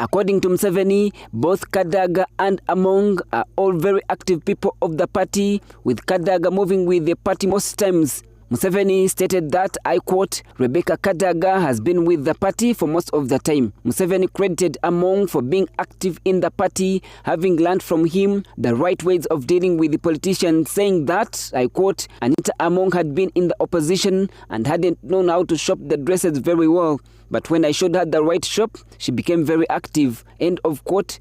According to Museveni, both Kadaga and Among are all very active people of the party, with Kadaga moving with the party most times. Museveni stated that, I quote, Rebecca Kadaga has been with the party for most of the time. Museveni credited Among for being active in the party, having learned from him the right ways of dealing with the politicians, saying that, I quote, Anita Among had been in the opposition and hadn't known how to shop the dresses very well. But when I showed her the right shop, she became very active. End of quote.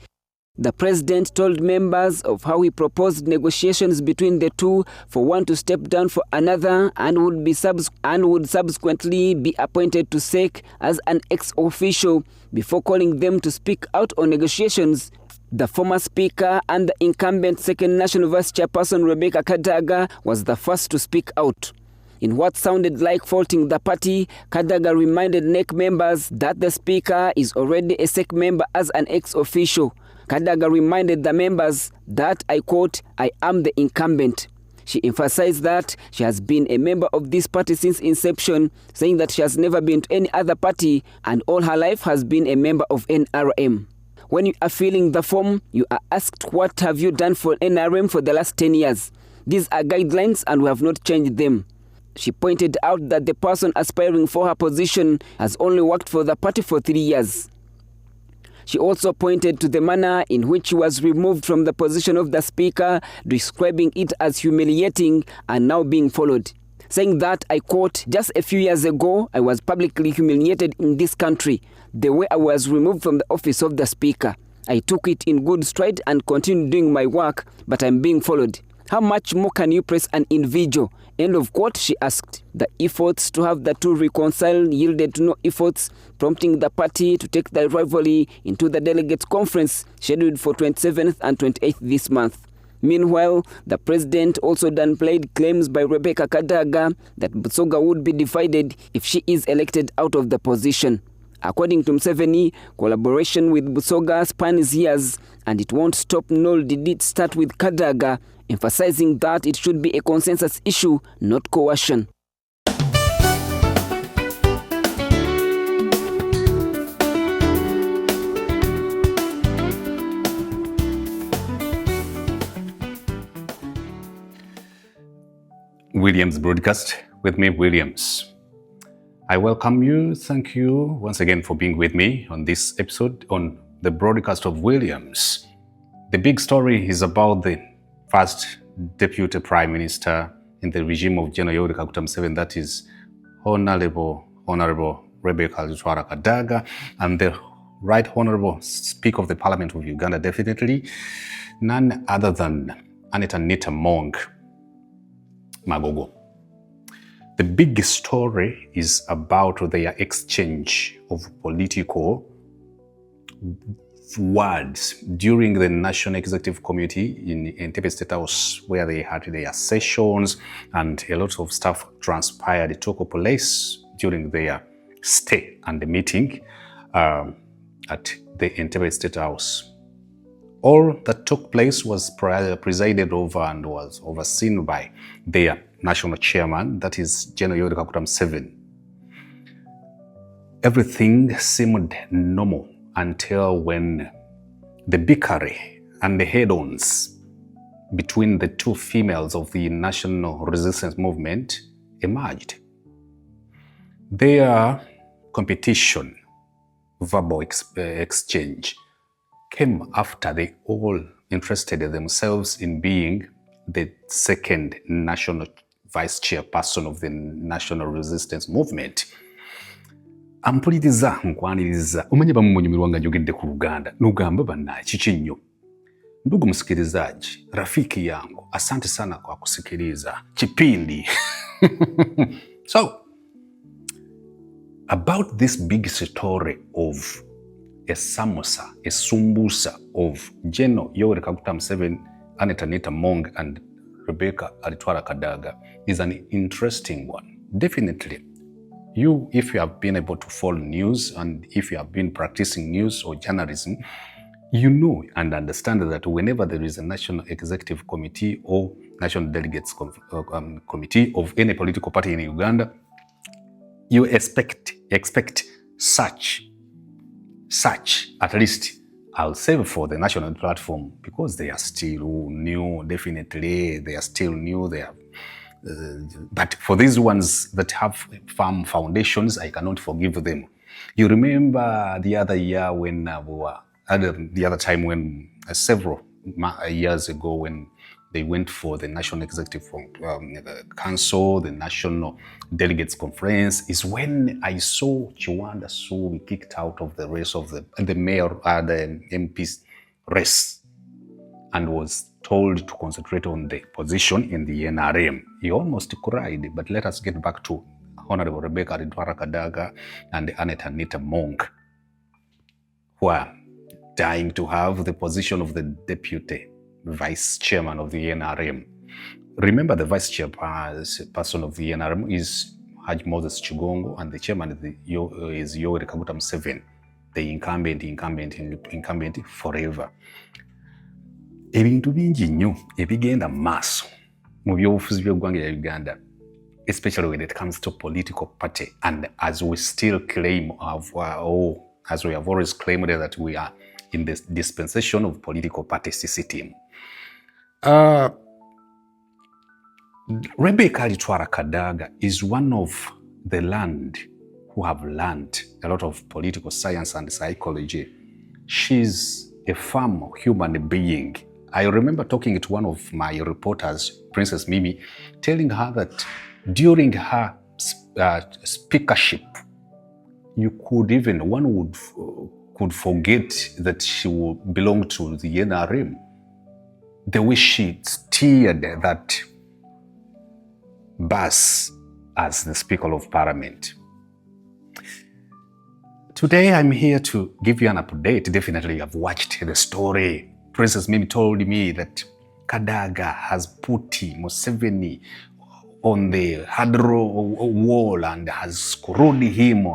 The president told members of how he proposed negotiations between the two for one to step down for another and would subsequently be appointed to SEC as an ex-official before calling them to speak out on negotiations. The former speaker and the incumbent second national vice chairperson Rebecca Kadaga was the first to speak out. In what sounded like faulting the party, Kadaga reminded NEC members that the speaker is already a SEC member as an ex-official. Kadaga reminded the members that, I quote, I am the incumbent. She emphasized that she has been a member of this party since inception, saying that she has never been to any other party and all her life has been a member of NRM. When you are filling the form, you are asked what have you done for NRM for the last 10 years. These are guidelines and we have not changed them. She pointed out that the person aspiring for her position has only worked for the party for 3 years. She also pointed to the manner in which she was removed from the position of the speaker, describing it as humiliating and now being followed, saying that, I quote, just a few years ago, I was publicly humiliated in this country, the way I was removed from the office of the speaker. I took it in good stride and continued doing my work, but I'm being followed. How much more can you press an individual? End of quote, she asked. The efforts to have the two reconcile yielded to no efforts, prompting the party to take the rivalry into the delegates conference scheduled for 27th and 28th this month. Meanwhile, the president also downplayed claims by Rebecca Kadaga that Busoga would be divided if she is elected out of the position. According to Museveni, collaboration with Busoga spans years and it won't stop, nor did it start with Kadaga, emphasizing that it should be a consensus issue, not coercion. Williams broadcast with me, Williams. I welcome you. Thank you once again for being with me on this episode on the broadcast of Williams. The big story is about the first deputy prime minister in the regime of General Yoweri Museveni, that is Honorable Rebecca Kadaga, and the Right Honorable Speaker of the Parliament of Uganda, definitely none other than Anita Magogo. The big story is about their exchange of political words during the National Executive Committee in Entebbe State House, where they had their sessions and a lot of stuff transpired. It took place during their stay and the meeting at the Entebbe State House. All that took place was presided over and was overseen by their national chairman, that is General Yoweri Museveni. Everything seemed normal until when the bickery and the head-ons between the two females of the national resistance movement emerged. Their competition, verbal exchange, came after they all interested themselves in being the second national vice chairperson of the national resistance movement. Ampuliriza nkwaniriza omanye bamunyumirwa nga njogedde ku Uganda n'ugamba bannaye kiki nnyo. Ndugu msikilizaji, rafiki yangu, asante sana kwa kusikiliza kipindi. So, about this big story of a sumbusa of General Yoweri Museveni, Anita Mong, and Rebecca Kadaga is an interesting one. Definitely. You, if you have been able to follow news and if you have been practicing news or journalism, you know and understand that whenever there is a National Executive Committee or National Delegates Committee of any political party in Uganda, you expect such such, at least I'll save for the national platform because they are still new, definitely. They are still new. But for these ones that have firm foundations, I cannot forgive them. You remember the other year when the other time when several years ago when they went for the National Executive Council, the National Delegates Conference, is when I saw Chiwanda Subi kicked out of the race of the mayor, the MP's race, and was told to concentrate on the position in the NRM. He almost cried, but let us get back to Honorable Rebecca Kadaga and Anita Monk, who are dying to have the position of the deputy vice chairman of the NRM. Remember, the vice chairperson of the NRM is Haji Moses Chigongo, and the chairman is Yoweri Museveni, the incumbent forever. Ebintu bingi nnyo ebigenda maaso mu byobufuzi by'eggwanga lya Uganda, especially when it comes to political party, and as we still claim as we have always claimed that we are in this dispensation of political party system. Rebecca Kadaga is one of the land who have learned a lot of political science and psychology. She's a firm human being. I remember talking to one of my reporters, Princess Mimi, telling her that during her speakership, one could forget that she would belong to the NRM. The way she steered that bus as the Speaker of Parliament. Today I'm here to give you an update. Definitely I've watched the story. Princess Mimi told me that Kadaga has put Museveni on the hurdle wall and has screwed him,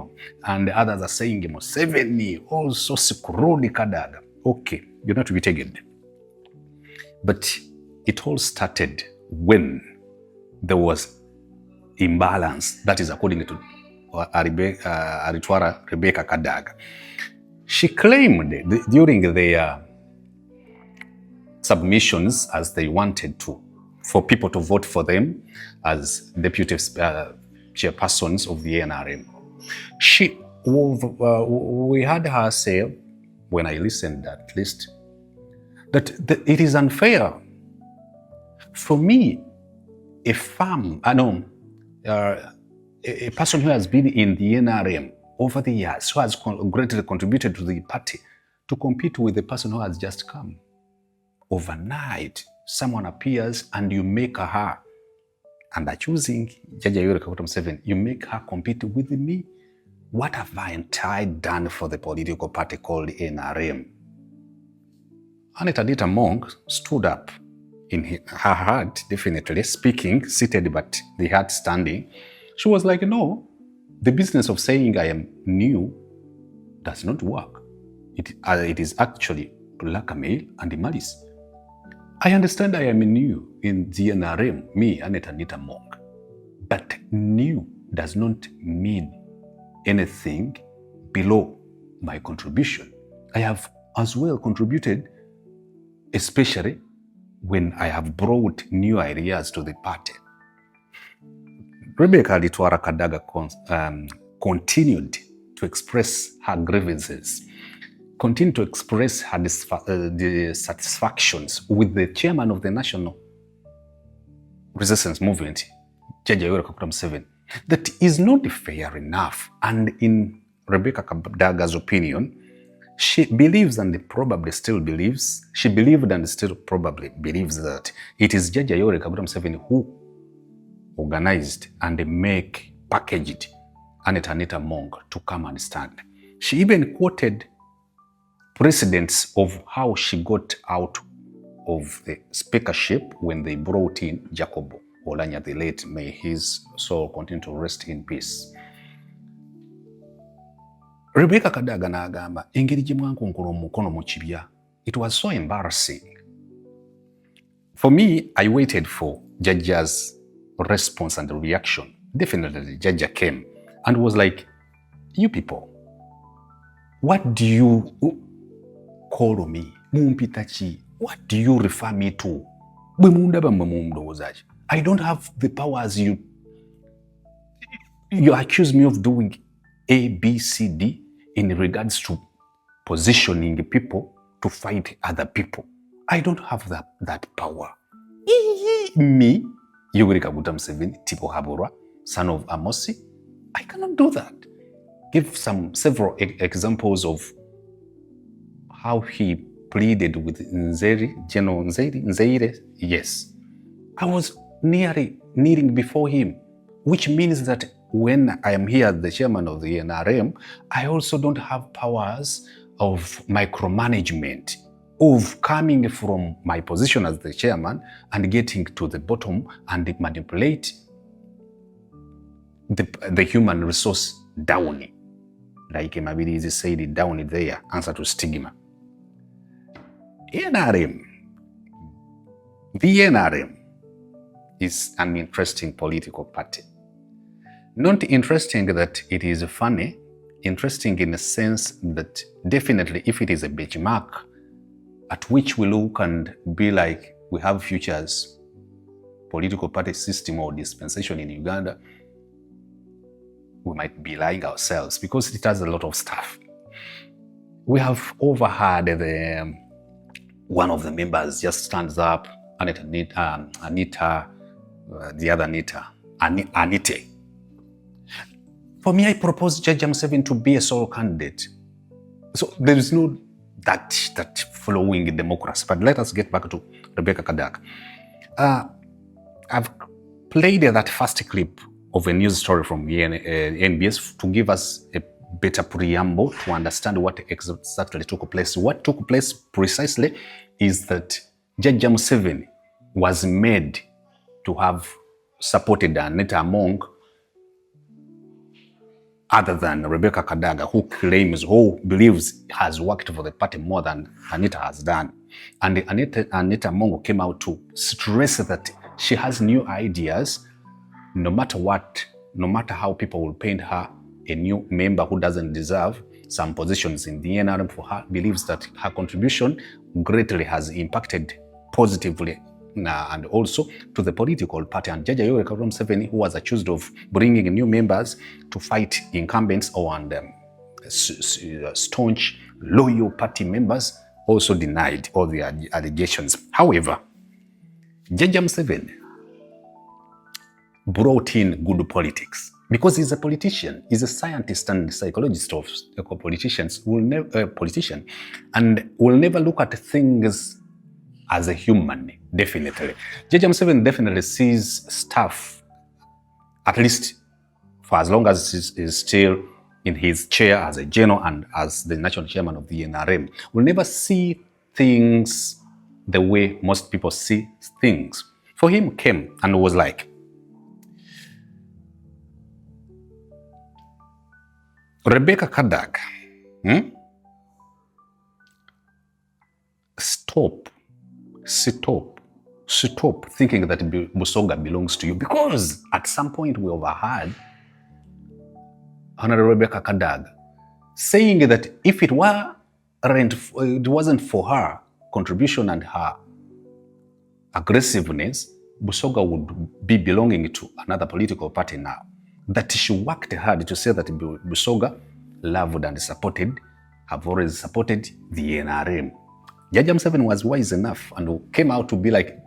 and others are saying Museveni also screwed Kadaga. Okay, you're not to be taken. But it all started when there was imbalance. That is according to Rebecca Kadaga. She claimed during their submissions, as they wanted for people to vote for them as deputy chairpersons of the NRM. We had her say, when I listened at least, that it is unfair for me, a person who has been in the NRM over the years, who has greatly contributed to the party, to compete with the person who has just come. Overnight, someone appears and you make her, and by choosing Jaji Yoweri Museveni, you make her compete with me. What have I done for the political party called NRM? Anita Monk stood up in her heart, definitely speaking, seated, but the heart standing. She was like, no, the business of saying I am new does not work. It is actually blackmail and malice. I understand I am new in the NRM, me, Anita Monk, but new does not mean anything below my contribution. I have as well contributed, especially when I have brought new ideas to the party. Rebecca Kadaga continued to express her grievances, continued to express her dissatisfactions with the chairman of the National Resistance Movement, Jaji Yoweri Museveni. That is not fair enough. And in Rebecca Kadaga's opinion, she believes and probably still believes, she believed and still probably believes that it is Jaji Yoweri Museveni who organized and packaged Anita Monk to come and stand. She even quoted precedents of how she got out of the speakership when they brought in Jacob Olanya the late. May his soul continue to rest in peace. Rebecca Kadaga n'agamba engeri gye mwankonkona omukono mu kibya. It was so embarrassing. For me, I waited for Jaja's response and reaction. Definitely, Jaja came and was like, you people, What do you call me? Mumpitachi. What do you refer me to? I don't have the powers you accuse me of doing A, B, C, D in regards to positioning people to fight other people. I don't have that power. Me, Yoweri Museveni, Tipo Haburwa, son of Amosi, I cannot do that. Give several examples of how he pleaded with General Nzeire. Yes, I was nearly kneeling before him, which means that when I am here, the chairman of the NRM, I also don't have powers of micromanagement, of coming from my position as the chairman and getting to the bottom and manipulate the human resource down. Like Mabilis said, down there, answer to stigma. NRM. The NRM is an interesting political party. Not interesting that it is funny, interesting in the sense that definitely if it is a benchmark at which we look and be like, we have futures, political party system or dispensation in Uganda, we might be lying ourselves because it has a lot of stuff. We have overheard one of the members just stands up, Anita, the other Anita. For me, I propose Judge Museveni to be a solo candidate. So there is no that flowing democracy. But let us get back to Rebecca Kadaga. I've played that first clip of a news story from NBS to give us a better preamble to understand what exactly took place. What took place precisely is that Judge Museveni was made to have supported Anita among other than Rebecca Kadaga, who believes has worked for the party more than Anita has done. And Anita Mongo came out to stress that she has new ideas, no matter what, no matter how people will paint her a new member who doesn't deserve some positions in the NRM for her, believes that her contribution greatly has impacted positively and also to the political party. And Judge Yoweri Museveni, who was accused of bringing new members to fight incumbents or staunch, loyal party members, also denied all the allegations. However, Judge Museveni brought in good politics because he's a politician. He's a scientist and psychologist of politician, and will never look at things as a human, definitely. Judge Museveni definitely sees stuff, at least for as long as he's still in his chair as a general and as the national chairman of the NRM, will never see things the way most people see things. For him, came and was like, Rebecca Kadaga, stop thinking that Busoga belongs to you, because at some point we overheard Honorable Rebecca Kadaga saying that if it wasn't for her contribution and her aggressiveness, Busoga would be belonging to another political party now. That she worked hard to say that Busoga loved and supported, have always supported the NRM. Judge Museveni was wise enough and came out to be like,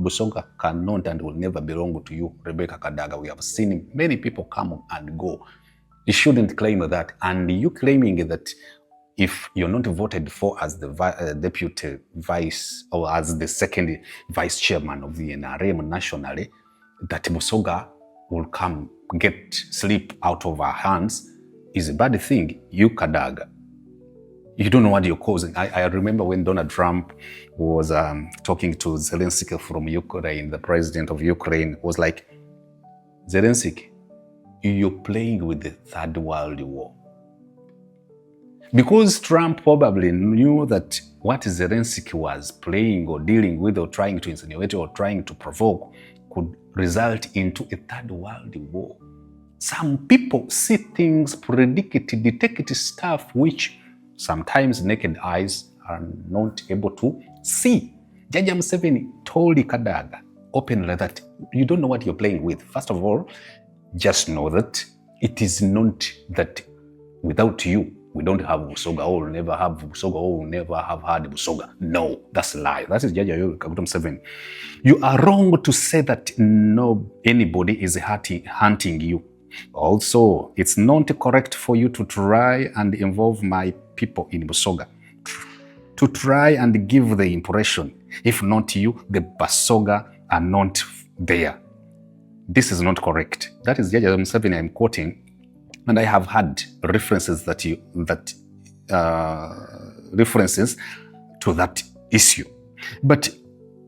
Busoga cannot and will never belong to you, Rebecca Kadaga. We have seen many people come and go. You shouldn't claim that. And you claiming that if you're not voted for as the deputy vice or as the second vice chairman of the NRM nationally, that Busoga will come slip out of our hands is a bad thing. You, Kadaga, you don't know what you're causing. I remember when Donald Trump was talking to Zelensky from Ukraine, the president of Ukraine, was like, Zelensky, you're playing with the Third World War. Because Trump probably knew that what Zelensky was playing or dealing with or trying to insinuate or trying to provoke could result into a Third World War. Some people see things, predict, detect stuff which sometimes naked eyes are not able to see. Jaja Museveni told Kadaga openly that you don't know what you're playing with. First of all, just know that it is not that without you, we don't have Busoga, or we'll never have Busoga, or we'll never have had Busoga. No, that's a lie. That is Jaja Yoweri Museveni. You are wrong to say that anybody is hunting you. Also, it's not correct for you to try and involve my people in Busoga. To try and give the impression, if not you, the Busoga are not there. This is not correct. That is Jaja Museveni I'm quoting, and I have had references references to that issue. But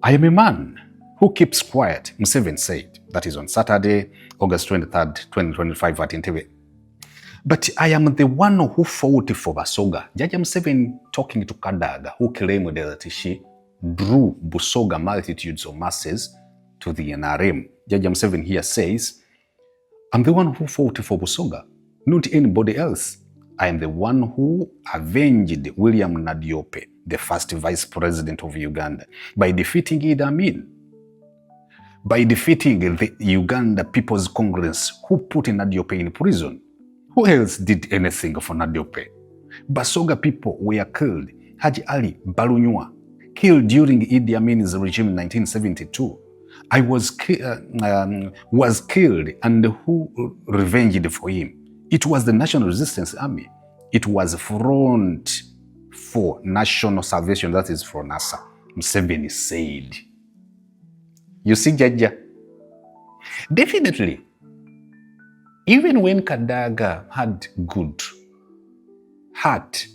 I am a man who keeps quiet, Museveni said. That is on Saturday, August 23rd, 2025 at Entebbe. But I am the one who fought for Busoga. Jaja Museveni talking to Kadaga, who claimed that she drew Busoga multitudes of masses to the NRM. Jaja Museveni here says, I'm the one who fought for Busoga, not anybody else. I am the one who avenged William Nadiope, the first vice president of Uganda, by defeating Idi Amin, by defeating the Uganda People's Congress, who put Nadiope in prison. Who else did anything for Nadiope? Busoga people were killed. Haji Ali Balunywa, killed during Idi Amin's regime in 1972. I was killed, and who revenged for him? It was the National Resistance Army. It was Front for National Salvation, that is for NASA. Museveni said. You see, Jaja? Definitely. Even when Kadaga had good heart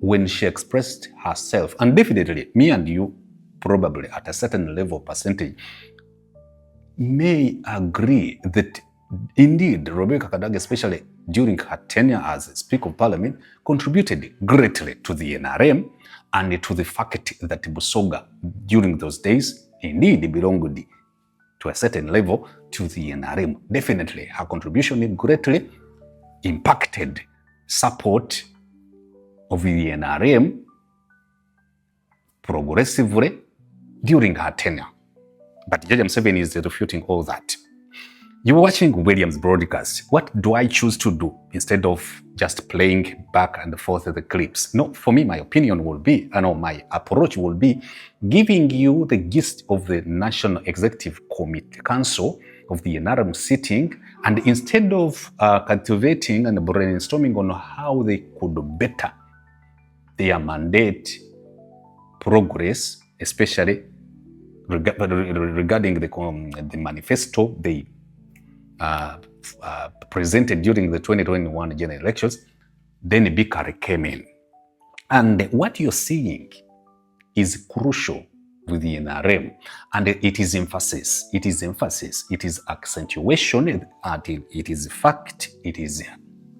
when she expressed herself, and definitely me and you probably at a certain level percentage may agree that indeed Rebecca Kadaga, especially during her tenure as Speaker of Parliament, contributed greatly to the NRM and to the fact that Busoga during those days indeed belonged to a certain level to the NRM. Definitely, her contribution greatly impacted support of the NRM progressively during her tenure. But Jaja Museveni is refuting all that. You're watching William's broadcast. What do I choose to do instead of just playing back and forth the clips? No, for me, my opinion will be, my approach will be giving you the gist of the National Executive Committee Council of the NRM sitting, and instead of cultivating and brainstorming on how they could better their mandate progress, especially regarding the manifesto they presented during the 2021 general elections, then Bikari came in. And what you're seeing is crucial with the NRM, and it is emphasis, it is accentuation, it is fact, it is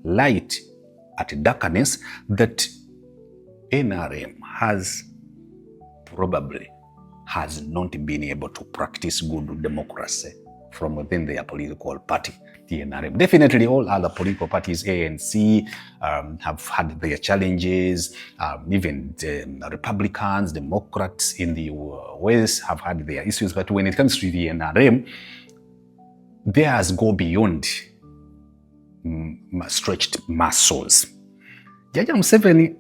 light at darkness that NRM probably has not been able to practice good democracy from within their political party, the NRM. Definitely all other political parties, ANC, have had their challenges. Even the Republicans, Democrats in the West have had their issues. But when it comes to the NRM, theirs go beyond stretched muscles. Jaja Museveni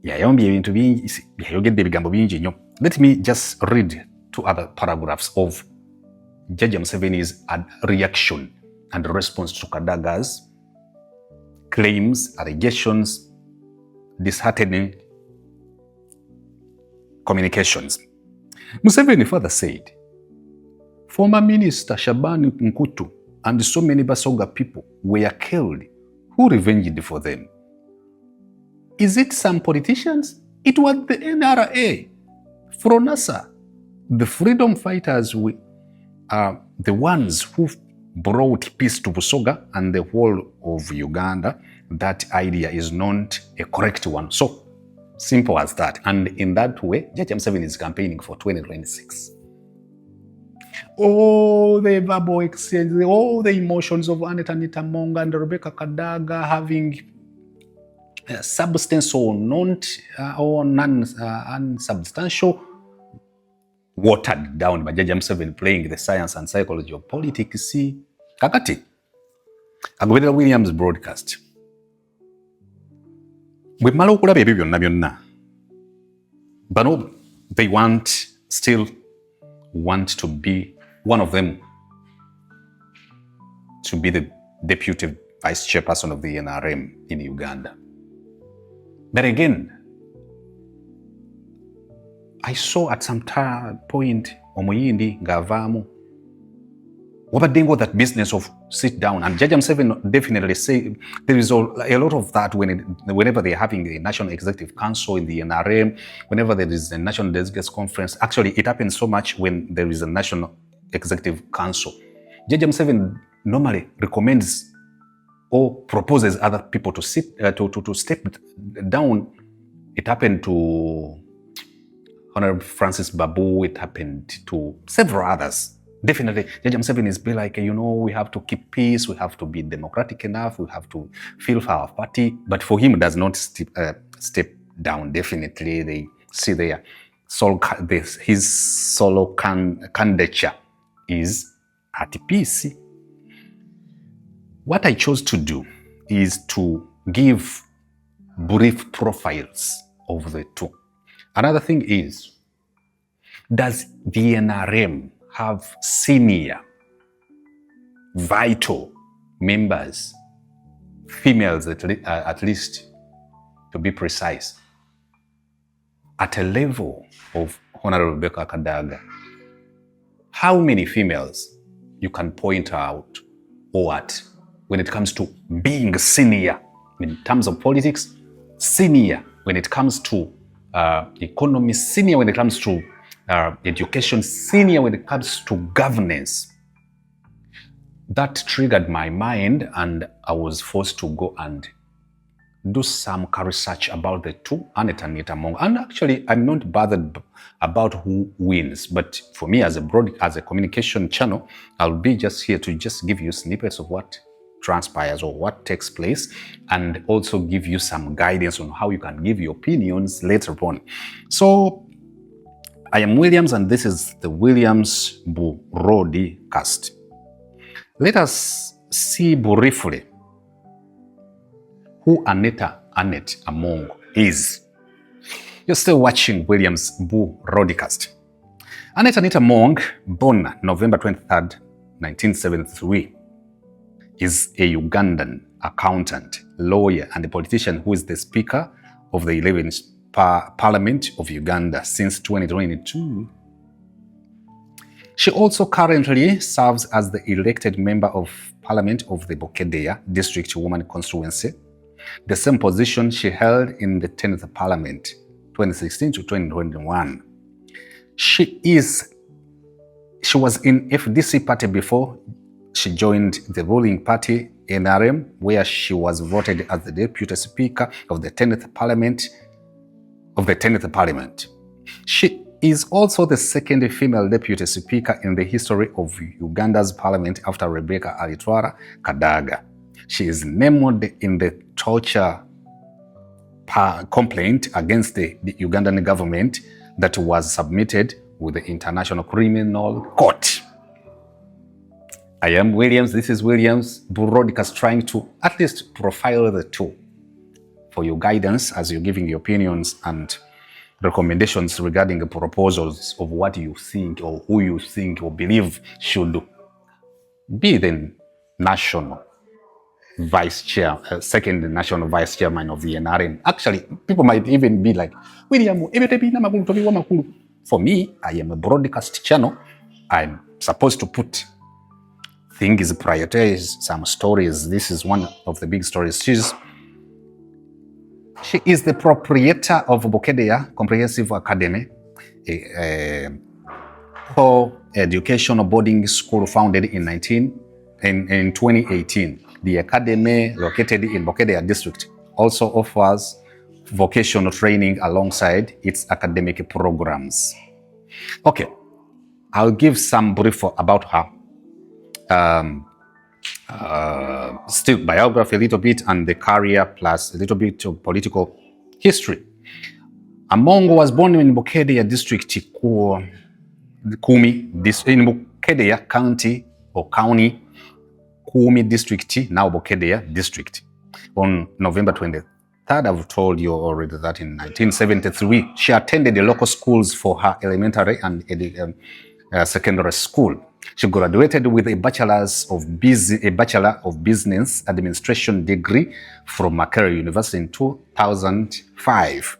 yayombye ebintu bingi, yayogedde ebigambo bingi nnyo. Let me just read two other paragraphs of Jaja Museveni's reaction and response to Kadaga's claims, allegations, disheartening communications. Museveni further said, former Minister Shabani Nkutu and so many Busoga people were killed. Who revenged for them? Is it some politicians? It was the NRA, Fronasa. The freedom fighters are the ones who brought peace to Busoga and the whole of Uganda. That idea is not a correct one. So simple as that. And in that way, Jaja Museveni is campaigning for 2026. All the verbal exchange, all the emotions of Anita Monga and Rebecca Kadaga having substance or not or unsubstantial, watered down by Jaja Museveni playing the science and psychology of politics. Kakati agoberera Williams broadcast bwe mmala okulaba ebyo byonna byonna bano they still want to be one of them to be the deputy vice chairperson of the NRM in Uganda. But again, I saw at some point Omuyindi ngavaamu wabaddengo that business of sit down, and Jaja Museveni definitely say there is a lot of that whenever they're having a National Executive Council in the NRM, whenever there is a National Delegates Conference. Actually, it happens so much when there is a National Executive Council. Jaja Museveni normally recommends or proposes other people to step down. It happened to Honorable Francis Babu, it happened to several others. Definitely, Jaja Museveni is be like, we have to keep peace, we have to be democratic enough, we have to feel for our party. But for him, does not step down. Definitely, they see there. His solo candidature is at peace. What I chose to do is to give brief profiles of the two. Another thing is, does the NRM have senior, vital members, females at least, to be precise, at a level of Honorable Rebecca Kadaga? How many females you can point out or at when it comes to being senior in terms of politics, senior when it comes to economy, senior when it comes to education, senior when it comes to governance? That triggered my mind, and I was forced to go and do some research about the two, Anita and Anita Mong. And actually, I'm not bothered about who wins, but for me as a communication channel, I'll be just here to just give you snippets of what transpires or what takes place, and also give you some guidance on how you can give your opinions later on. So I am Williams, and this is the Williams broadcast. Let us see briefly who Anita Among is. You're still watching Williams broadcast. Anita Among, born November 23rd, 1973, is a Ugandan accountant, lawyer, and a politician who is the Speaker of the 11th Parliament of Uganda since 2022. She also currently serves as the elected Member of Parliament of the Busoga District Woman Constituency, the same position she held in the 10th Parliament, 2016 to 2021. She was in FDC party before she joined the ruling party NRM, where she was voted as the Deputy Speaker of the 10th Parliament. She is also the second female Deputy Speaker in the history of Uganda's Parliament after Rebecca Alitwara Kadaga. She is named in the torture complaint against the Ugandan government that was submitted with the International Criminal Court. I am Williams, this is Williams broadcast, trying to at least profile the two for your guidance as you're giving your opinions and recommendations regarding the proposals of what you think or who you think or believe should be the national vice chair, second national vice chairman of the NRM. Actually, people might even be like, William, for me, I am a broadcast channel. I'm supposed to put things, prioritize some stories. This is one of the big stories. She is the proprietor of Busoga Comprehensive Academy, a co-educational boarding school founded in 2018. The academy, located in Busoga District, also offers vocational training alongside its academic programs. Okay, I'll give some brief about her. still biography a little bit, and the career plus a little bit of political history. Amongo was born in Bukedeya district, Kumi, in Bukedeya county or county, Kumi district, now Bukedeya district, on November 23rd. I've told you already that in 1973, she attended the local schools for her elementary and secondary school. She graduated with a Bachelor of Business Administration degree from Makerere University in 2005.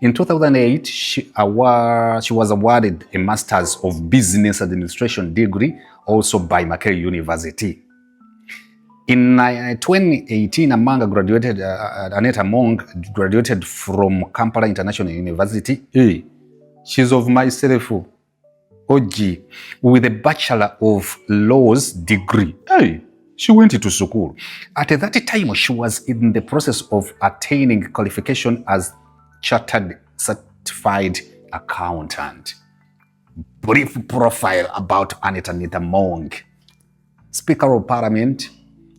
In 2008, she was awarded a Master's of Business Administration degree also by Makerere University. In 2018, Amanga graduated, Anita Mong graduated from Kampala International University. She's of myself, OG, with a Bachelor of Laws degree. She went to school. At that time, she was in the process of attaining qualification as Chartered Certified Accountant. Brief profile about Anita Mong. Speaker of Parliament,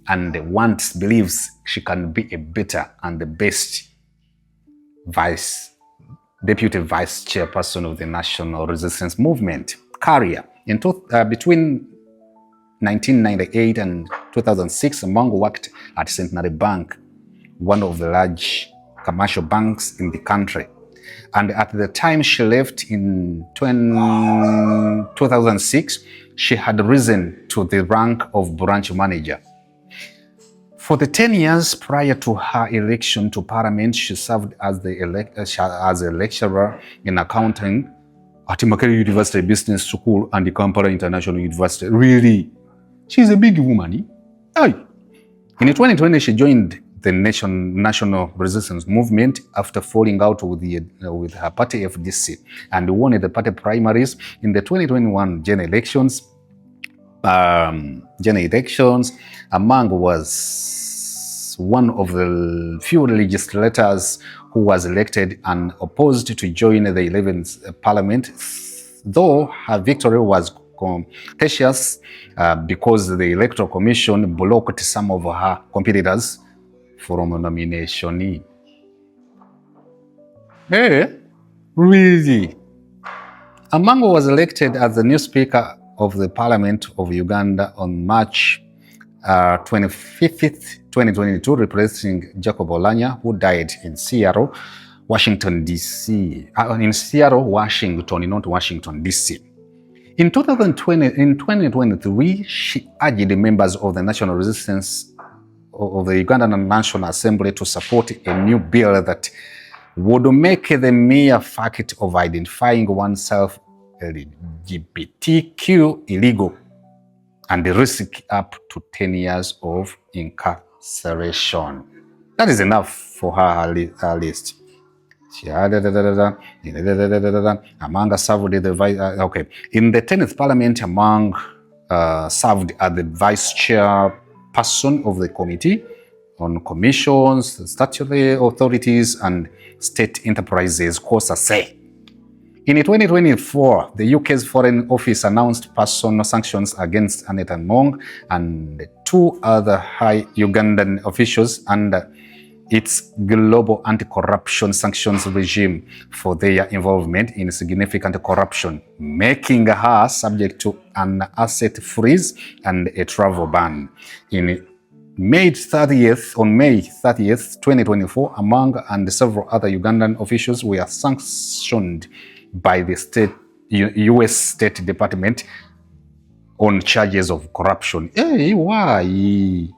and believes she can be a better and the best deputy vice chairperson of the National Resistance Movement. Career. Between 1998 and 2006, Mong worked at Centenary Bank, one of the large commercial banks in the country. And at the time she left in 2006, she had risen to the rank of branch manager. For the 10 years prior to her election to Parliament, she served as a lecturer in accounting at Makerere University Business School and the Kampala International University. Really, she's a big woman. In 2020, she joined the National Resistance Movement after falling out with her party FDC and won the party primaries in the 2021 general elections. Among was one of the few legislators who was elected and opposed to join the 11th Parliament, though her victory was contentious because the Electoral Commission blocked some of her competitors from nomination. Really? Amango was elected as the new Speaker of the Parliament of Uganda on March 25th, 2022, replacing Jacob Olanya, who died in Seattle, Washington, D.C. In Seattle, Washington, not Washington, D.C. In 2023, she urged the members of the National Resistance of the Ugandan National Assembly to support a new bill that would make the mere fact of identifying oneself LGBTQ illegal and risk up to 10 years of incarceration. That is enough for her list. Among served the vice. In the 10th Parliament, Among served as the vice chairperson of the Committee on Commissions, Statutory Authorities, and State Enterprises, COSA. In 2024, the UK's Foreign Office announced personal sanctions against Anita Mong and 2 other high Ugandan officials under its global anti-corruption sanctions regime for their involvement in significant corruption, making her subject to an asset freeze and a travel ban. On May 30th, 2024, Among and several other Ugandan officials were sanctioned by the U.S. State Department on charges of corruption. Why?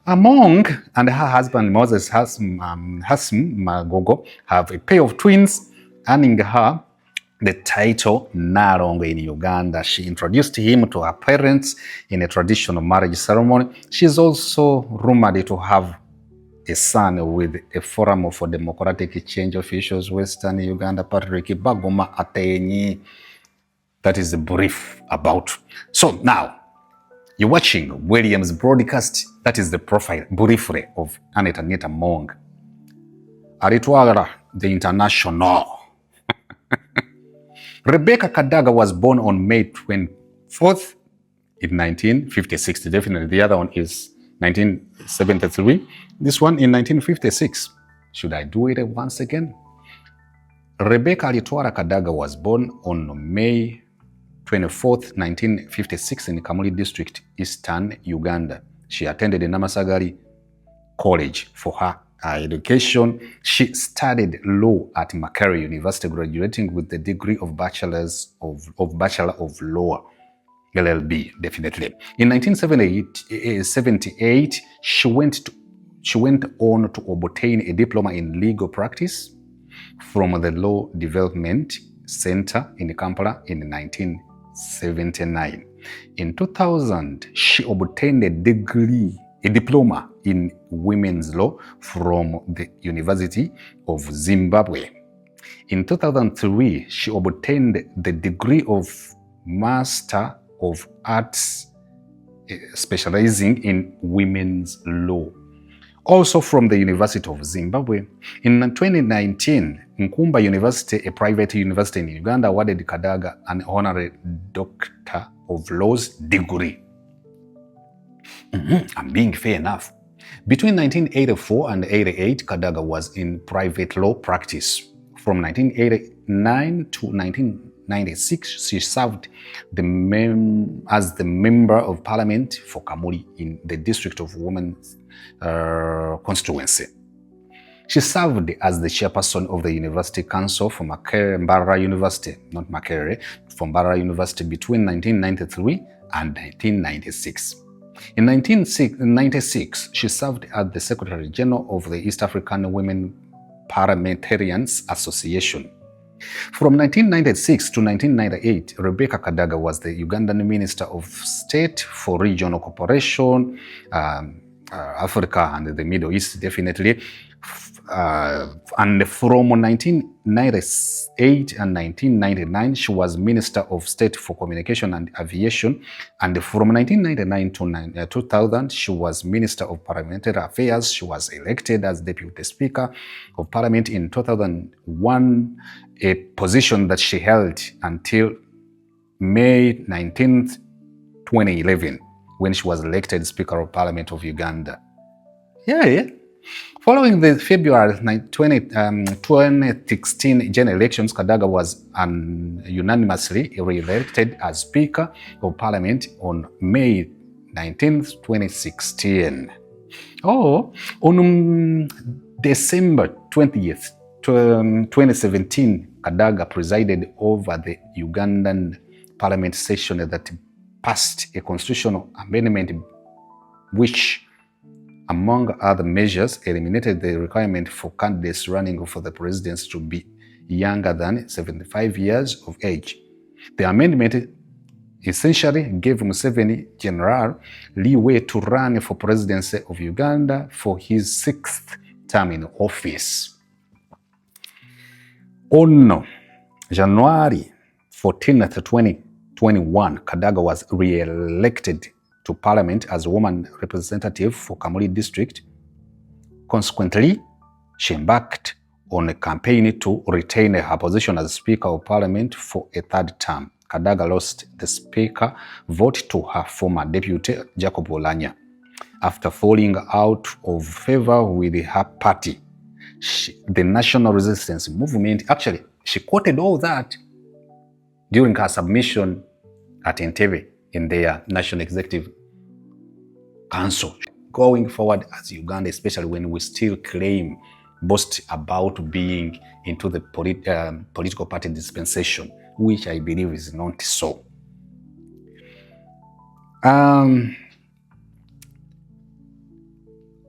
Among and her husband Moses Hassan Magogo have a pair of twins, earning her the title Narongo in Uganda. She introduced him to her parents in a traditional marriage ceremony. She is also rumored to have a son with a Forum for Democratic Change officials, Western Uganda, Patrick Baguma Atenyi. That is the brief about. So now, you're watching William's broadcast. That is the profile, briefly, of Anita Mong. Aritwara, the international. Rebecca Kadaga was born on May 24th in 1956. Definitely, the other one is 1973. This one in 1956. Should I do it once again? Rebecca Alitwara Kadaga was born on May 24th, 1956 in Kamuli District, Eastern Uganda. She attended Namasagari College for her education. She studied law at Makerere University, graduating with the degree of Bachelor of Law, LLB, definitely. In 1978, she went on to obtain a diploma in legal practice from the Law Development Center in Kampala in 1979. In 2000, she obtained a diploma in women's law from the University of Zimbabwe. In 2003, she obtained the degree of Master of Arts, specializing in women's law, also from the University of Zimbabwe. In 2019, Nkumba University, a private university in Uganda, awarded Kadaga an honorary Doctor of Laws degree. I'm being fair enough. Between 1984 and 88, Kadaga was in private law practice. From 1989 to 1996, she served as the Member of Parliament for Kamuli in the District of Women's constituency. She served as the chairperson of the University Council for Mbarara University, not Makerere, from Mbarara University between 1993 and 1996. In 1996, she served as the Secretary General of the East African Women Parliamentarians Association. From 1996 to 1998, Rebecca Kadaga was the Ugandan Minister of State for Regional Cooperation, Africa and the Middle East, definitely. And from 1998 and 1999, she was Minister of State for Communication and Aviation. And from 1999 to 2000, she was Minister of Parliamentary Affairs. She was elected as Deputy Speaker of Parliament in 2001, a position that she held until May 19th, 2011, when she was elected Speaker of Parliament of Uganda. Yeah. Following the February 2016 general elections, Kadaga was unanimously re-elected as Speaker of Parliament on May 19th, 2016. On December 20th, 2017, Kadaga presided over the Ugandan Parliament session that passed a constitutional amendment which, among other measures, eliminated the requirement for candidates running for the presidency to be younger than 75 years of age. The amendment essentially gave Museveni general leeway to run for presidency of Uganda for his 6th term in office. On January 14th, 2021, Kadaga was re-elected to Parliament as woman representative for Kamuli District. Consequently, she embarked on a campaign to retain her position as Speaker of Parliament for a 3rd term. Kadaga lost the Speaker vote to her former deputy, Jacob Olanya. After falling out of favor with her party, the National Resistance Movement, actually, she quoted all that during her submission at Entebbe in their National Executive Council. Going forward as Uganda, especially when we still boast about being into the political party dispensation, which I believe is not so.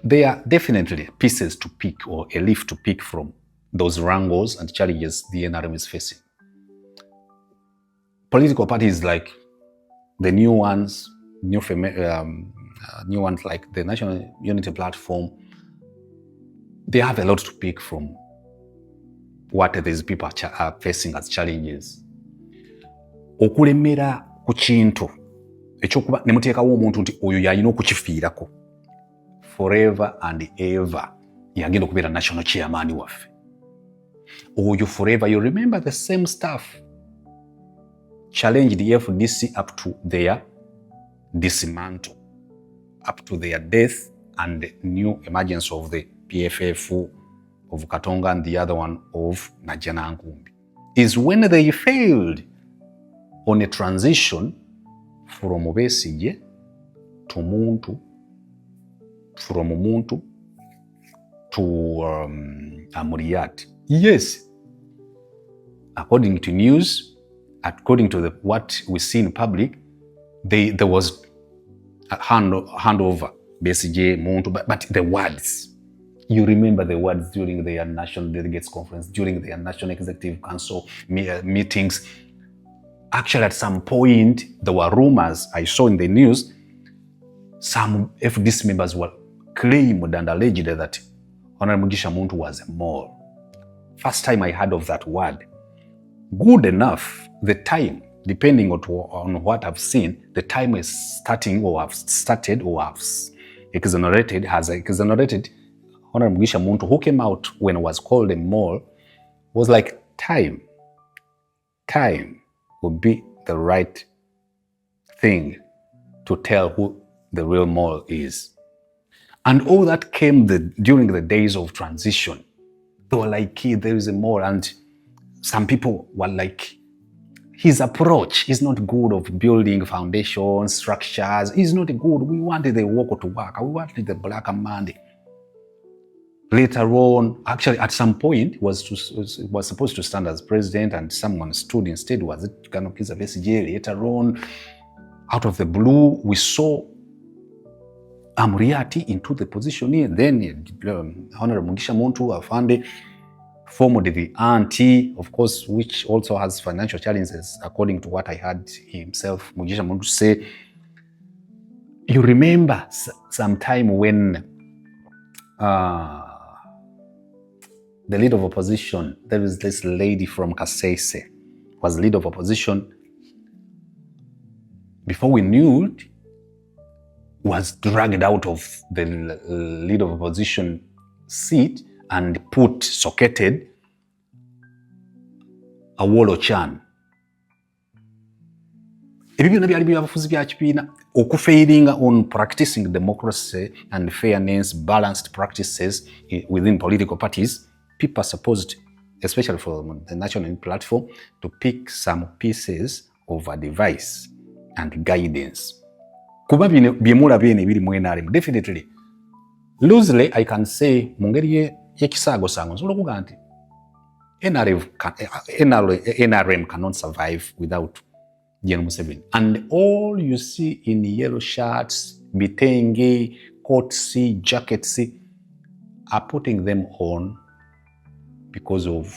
There are definitely pieces to pick or a leaf to pick from those wrangles and challenges the NRM is facing. Political parties like the new ones like the National Unity Platform, they have a lot to pick from what these people are facing as challenges. Okulemera ku kintu ekyokuba ne muteekawo omuntu nti oyo yalina okukifiirako forever and ever yagenda okubeera national chairman waffe. Oyo forever, you remember the same stuff challenged the FDC up to their dismantle. up to their death and the new emergence of the PFF of Katonga and the other one of Najana Nkumbi, is when they failed on a transition from Besigye to Muntu, from Muntu to Amuriat. Yes, according to news, according to what we see in public, there was a handover, Besigye, Muntu, but the words, you remember the words during their National Delegates Conference, during their National Executive Council meetings. Actually, at some point, there were rumors I saw in the news, some FDC members were claimed and alleged that Honorable Mugisha Muntu was a mole. First time I heard of that word. Good enough, the time, depending on what I've seen, the time is starting or have started or have exonerated, has exonerated Honorable Mugisha Muntu, who came out when it was called a mole, was like, time would be the right thing to tell who the real mole is. And all that came during the days of transition. They were like, there is a mole, and some people were like, his approach is not good of building foundations, structures, is not good. We wanted the work to work. We wanted the Black Monday. Later on, actually at some point, was supposed to stand as president, and someone stood instead. Was it Kanokiza Besigye? Later on, out of the blue, we saw Amuriati into the position here. Then Honorable Mugisha Muntu Afande formed the auntie, of course, which also has financial challenges, according to what I heard himself, Mugisha Muntu, say. You remember some time when the leader of opposition, there is this lady from Kasese, was leader of opposition. Before we knew it, was dragged out of the leader of opposition seat and socketed Awolo Chan. Ebyo byali byabafuzi bya kibiina okufailinga on practicing democracy and fairness, balanced practices within political parties. People are supposed, especially for the national platform, to pick some pieces of advice and guidance. Kuba byemula bene biri mu NRM, definitely. Loosely, I can say, mungeri yekisago sango, nsobola okuga nti NRM cannot survive without Yoweri Museveni. And all you see in yellow shirts, bitenge, coats, jackets, are putting them on because of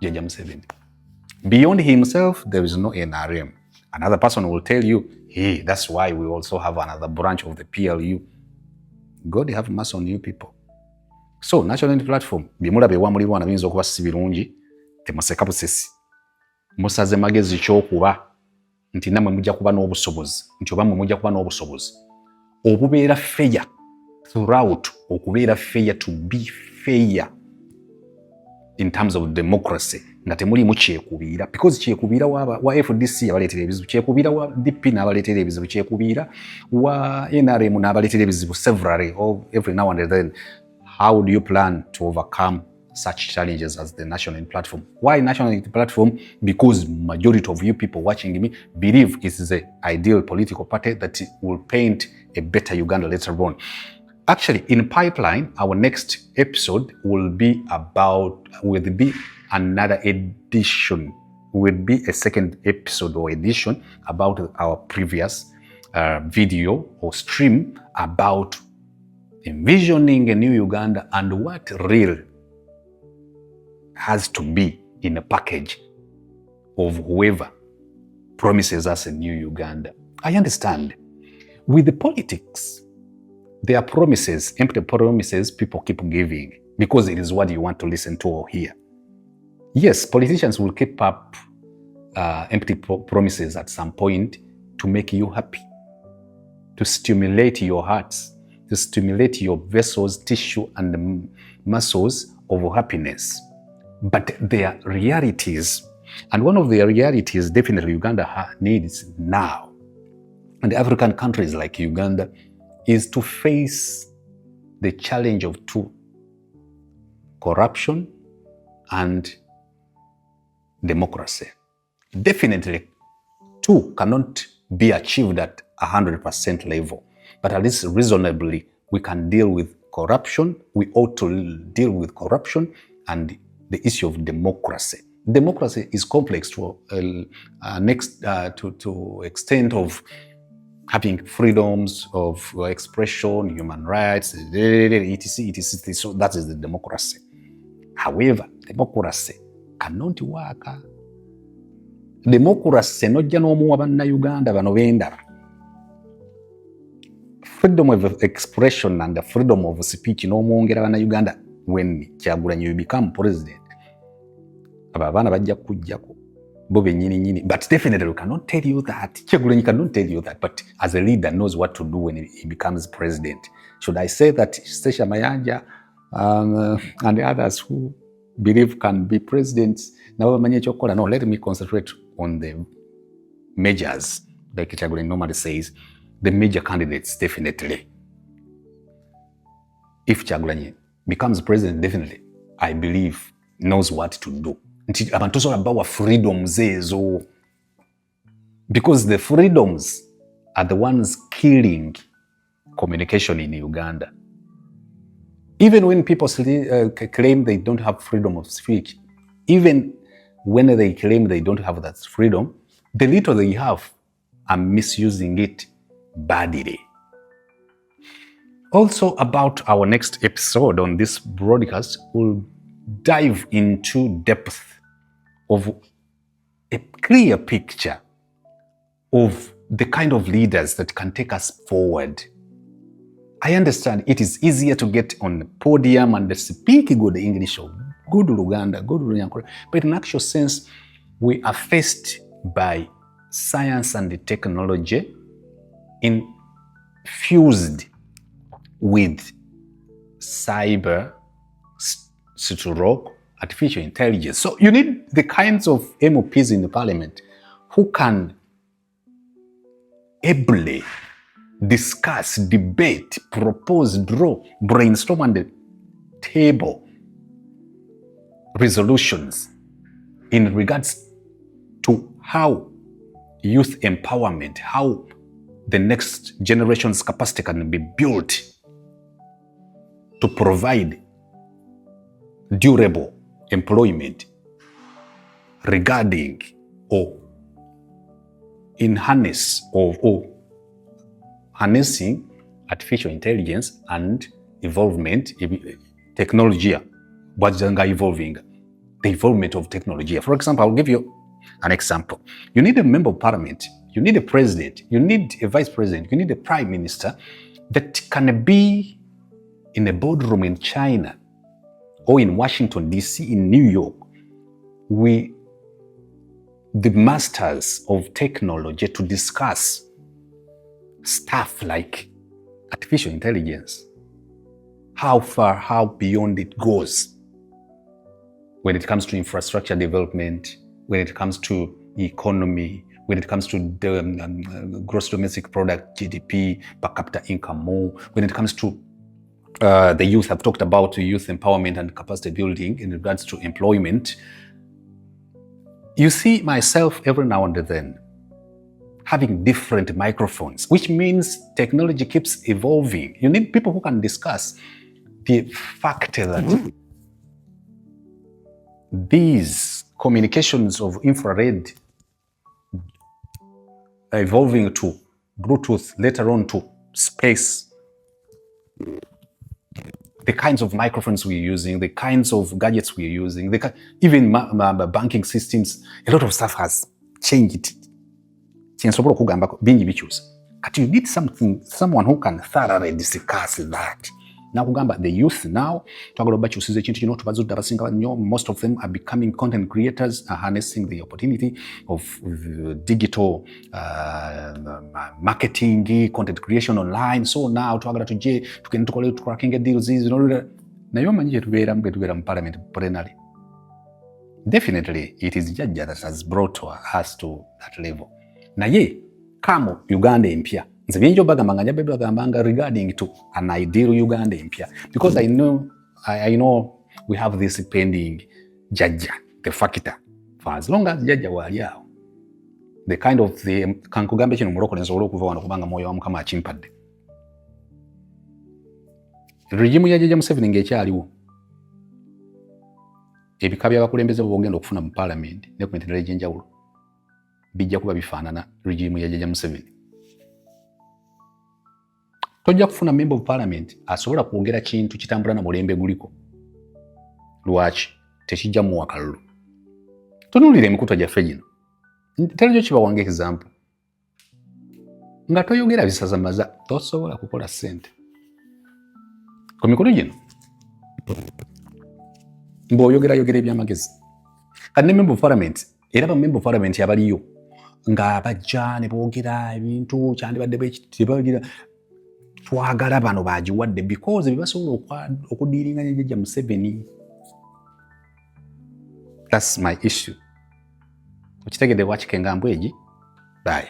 Yoweri Museveni. Beyond himself, there is no NRM. Another person will tell you, hey, that's why we also have another branch of the PLU. God have mercy on you people. So, National Unity Platform, bimula bewa muri bwana binzo kuba sibirungi, temuseka busesi. Musaze magezi ky'okuba nti namwe mujja kuba n'obusobozi, nti obamwe mujja kuba n'obusobozi. Okubeera fair throughout, okubeera fair, to be fair in terms of democracy. Nga temuli mu kyekubiira, because kyekubiira wa FDC abaleetera ebizibu, kyekubiira wa DP n'abaleetera ebizibu, kyekubiira wa NRM n'abaleetera ebizibu severally or every now and then. How do you plan to overcome such challenges as the National Unity Platform? Why National Unity Platform? Because majority of you people watching me believe it is the ideal political party that will paint a better Uganda later on. Actually, in pipeline, our next episode will be another edition, will be a second episode or edition about our previous video or stream about envisioning a new Uganda and what real has to be in a package of whoever promises us a new Uganda. I understand. With the politics, there are promises, empty promises people keep giving because it is what you want to listen to or hear. Yes, politicians will keep up empty promises at some point to make you happy, to stimulate your hearts, to stimulate your vessels, tissue, and muscles of happiness. But there are realities, and one of the realities definitely Uganda needs now, and African countries like Uganda, is to face the challenge of two: corruption and democracy. Definitely, two cannot be achieved at 100% level, but at least reasonably, we can deal with corruption. We ought to deal with corruption and the issue of democracy. Democracy is complex to extent of having freedoms of expression, human rights, etc. So that is the democracy. However, democracy cannot work. Democracy nojja n'omuwa bannayuganda bano b'endala. Freedom of expression and the freedom of speech n'omwongera bannayuganda when Kyagulanyi will become president. Abo abaana bajja kujjako bo bennyini. But definitely we cannot tell you that. Kyagulanyi cannot tell you that, but as a leader knows what to do when he becomes president. Should I say that Stesha Mayanja and the others who believe can be presidents? No, let me concentrate on the majors, like Kyagulanyi normally says, the major candidates, definitely. If Kyagulanyi becomes president, definitely, I believe, knows what to do. About freedoms, because the freedoms are the ones killing communication in Uganda. Even when people claim they don't have freedom of speech, even when they claim they don't have that freedom, the little they have are misusing it badly. Also, about our next episode on this broadcast, we'll dive into depth of a clear picture of the kind of leaders that can take us forward. I understand it is easier to get on the podium and speak good English or good Luganda, good Runyankore, but in actual sense, we are faced by science and technology infused with cyber stroke artificial intelligence. So you need the kinds of MOPs in the parliament who can ably discuss, debate, propose, draw, brainstorm on the table resolutions in regards to how youth empowerment, how the next generation's capacity can be built to provide durable employment regarding or in harness or harnessing artificial intelligence and evolvement technology. What's evolving? The evolvement of technology. For example, I'll give you an example. You need a member of parliament, you need a president, you need a vice president, you need a prime minister that can be in a boardroom in China or in Washington, D.C., in New York, with the masters of technology to discuss stuff like artificial intelligence, how far, how beyond it goes when it comes to infrastructure development, when it comes to economy, when it comes to the gross domestic product, GDP, per capita income more, when it comes to the youth. I've talked about youth empowerment and capacity building in regards to employment. You see myself every now and then having different microphones, which means technology keeps evolving. You need people who can discuss the fact that these communications of infrared evolving to Bluetooth, later on to space, the kinds of microphones we're using, the kinds of gadgets we're using, even banking systems, a lot of stuff has changed. But you need someone who can thoroughly discuss that. Now, the youth now, most of them are becoming content creators, are harnessing the opportunity of digital marketing, content creation online. So now, to cracking deals, definitely, it is Jaja that has brought us to that level. Naye, kamo Uganda empya, nze byenjo bagamba nja bebe bagamba regarding to an ideal Uganda empya, because I know we have this pending judge, the factor, for as long as judge wali awo, the kind of the kankugambe kino muloko nsobola okuva wano kubanga moyo wa Mukama akimpadde. Regime ya Judge Museveni ng'ekyaliwo, ebika by'abakulembeze bogenda okufuna mu parliament ne ku mitendera egy'enjawulo bijja kuba bifaanana regime ya Judge Museveni. Tojja kufuna member of parliament asobola kwogera kintu kitambula na mulembe guliko. Lwaki? Tekijja muwa kalulu. Tunuulira emikutu gyaffe gino. Telejo kibawange example. Nga toyogera bisazamaza tosobola kukola ssente. Ku mikutu gino mboyogera ebyamagezi. Kati ne member of parliament era ba member of parliament abaliyo nga bajja ne boogera ebintu kyandibadde bekitibagira twagala bano bagiwadde because bibasobola okudiiringa ne Judge Museveni. That's my issue. Ukitegedde wakikenga mbweji. Bye.